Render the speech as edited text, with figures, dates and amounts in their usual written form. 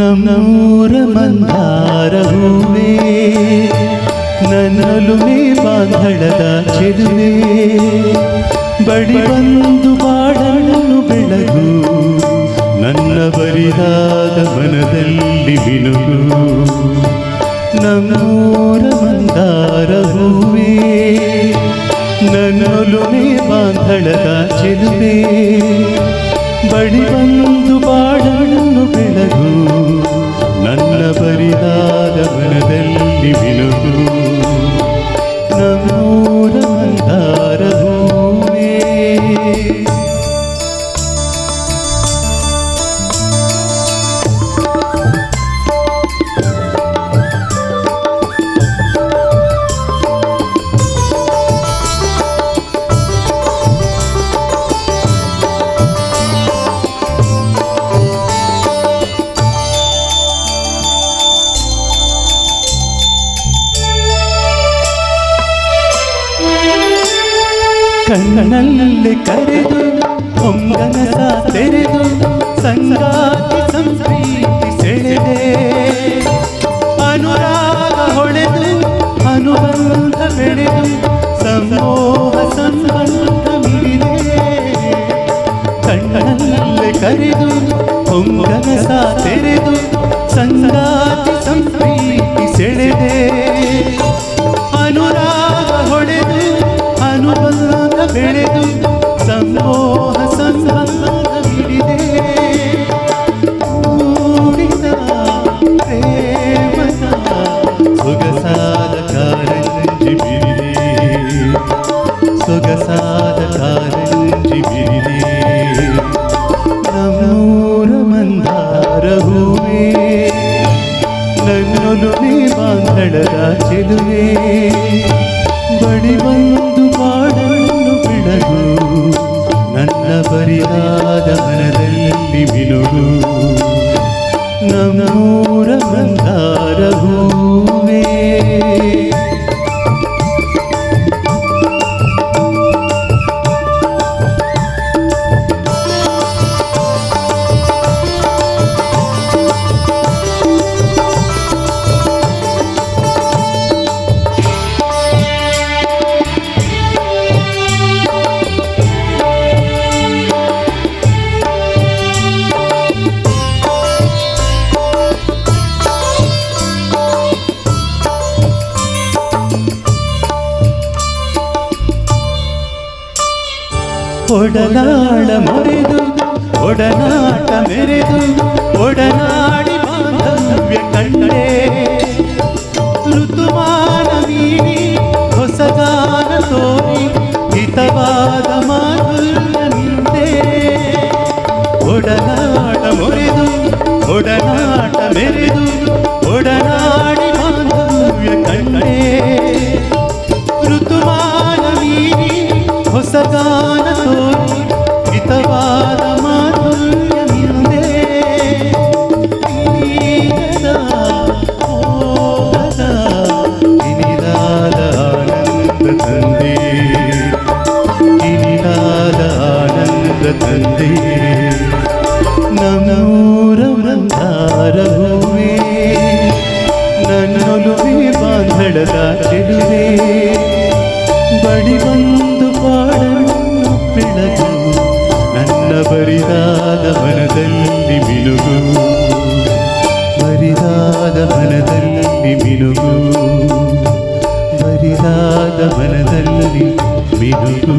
ನಮ್ಮೂರ ಮಂದಾರ ಹೂವೇ ನನ್ನಲುಮೆ ಬಾಂಧಳದ ಚೆಲುವೆ ಬಡಿ ಬಂದು ಬಾಡನ್ನು ಬೆಳಗು ನನ್ನ ಬರಿದಾದ ಮನದಲ್ಲಿ ಮಿನುಗು ನಮ್ಮೂರ ಮಂದಾರ ಹೂವೇ ನನ್ನಲುಮೆ ಬಾಂಧಳದ ಚೆಲುವೆ ಬಡಿ ಬಂದು ಬಾಡನ್ನು ಬೆಳಗು ನನ್ನ ಬರಿದಾದ ಮನದಲ್ಲಿ ಮಿನುಗು ನಮ್ಮೂರ ಮಂದಾರ ಹೂವೇ ಕಣ್ಣಲ್ಲಿ ಕರೆದು ಹೊಂಗನಸ ತೆರೆದು ಸಂಗಾತಿ ಸಂಪ್ರೀತಿ ಸೆಳೆದೆ ಅನುರಾಗ ಹೊಳೆದು ಅನುಬಂಧ ಬೆಳೆದು ಸಮೋಹ ಸಂಬಂಧ ಮಿಡಿದೆ ಕಣ್ಣಲ್ಲಿ ಕರೆದು ಹೊಂಗನಸ ತೆರೆದು ಸಂಗಾತಿ ಸಂಪ್ರೀತಿ ಸೆಳೆದೆ ಅನುರಾಗ ಹೊಳೆದು ಅನುಬಂಧ ಬೆಳೆದು ಸಮೋಹ ಸಂಬಂಧ ಹಿಡಿದೆ ಮೂಡಿದ ಪ್ರೇಮದ ಸೊಗಸಾದ ಕಾರಂಜಿ ಬಿರಿದೆ ಸೊಗಸಾದ ಕಾರಂಜಿ ಬಿರಿದೆ ನಮ್ಮೂರ ಮಂದಾರ ಹೂವೇ ನನ್ನೊಲುಮೆ ಬಾಂಧಳದ ಚೆಲುವೆ ಬಡಿ ಬಂದು ಬಾಡನ್ನು ಬೆಳಗು ನನ್ನ ಬರಿದಾದ ಮನದಲ್ಲಿ ಮಿನುಗು ನಮ್ಮೂರ ಮಂದಾರ ಹೂವೇ ಒಡನಾಡ ಮರೆದು ಒಡನಾಟ ಮೆರೆದು ಒಡನಾಡಿ ಬಾಂಧವ್ಯ ಕಂಡೆ ಋತುಮಾನ ನೀಡಿ ಹೊಸಗಾನ ತೋರಿ ಹಿತವಾದ ಮಾಧುರ್ಯ ನಿಂದೆ ಒಡನಾಡ ಮೊರೆದು ಒಡನಾಟ ಮೆರೆದು ಒಡನಾಡಿ ಬಾಂಧವ್ಯ ಕಂಡೆ ಋತುಮಾನ ನೀಡಿ ಹೊಸಗಾನ ತೋರಿ ಹಿತವಾದ ಮಾಧುರ್ಯ ಮಿಂದೆ ಮೋಹದ ಇನಿದಾದ ಆನಂದ ತಂದೆ ಇನಿದಾದ ಆನಂದ ತಂದೆ ನಮ್ಮೂರ ಮಂದಾರ ಹೂವೇ ನನ್ನೊಲುಮೆ ಬಾಂಧಳದ ಚೆಲುವೆ ಬಡಿ ಬಂದು ಬಾಡನ್ನು ಬೆಳಗು ನನ್ನ ಬರಿದಾದ ಮನದಲ್ಲಿ ಮಿನುಗು ಬರಿದಾದ ಮನದಲ್ಲಿ ಮಿನುಗು ಬರಿದಾದ ಮನದಲ್ಲಿ ಮಿನುಗು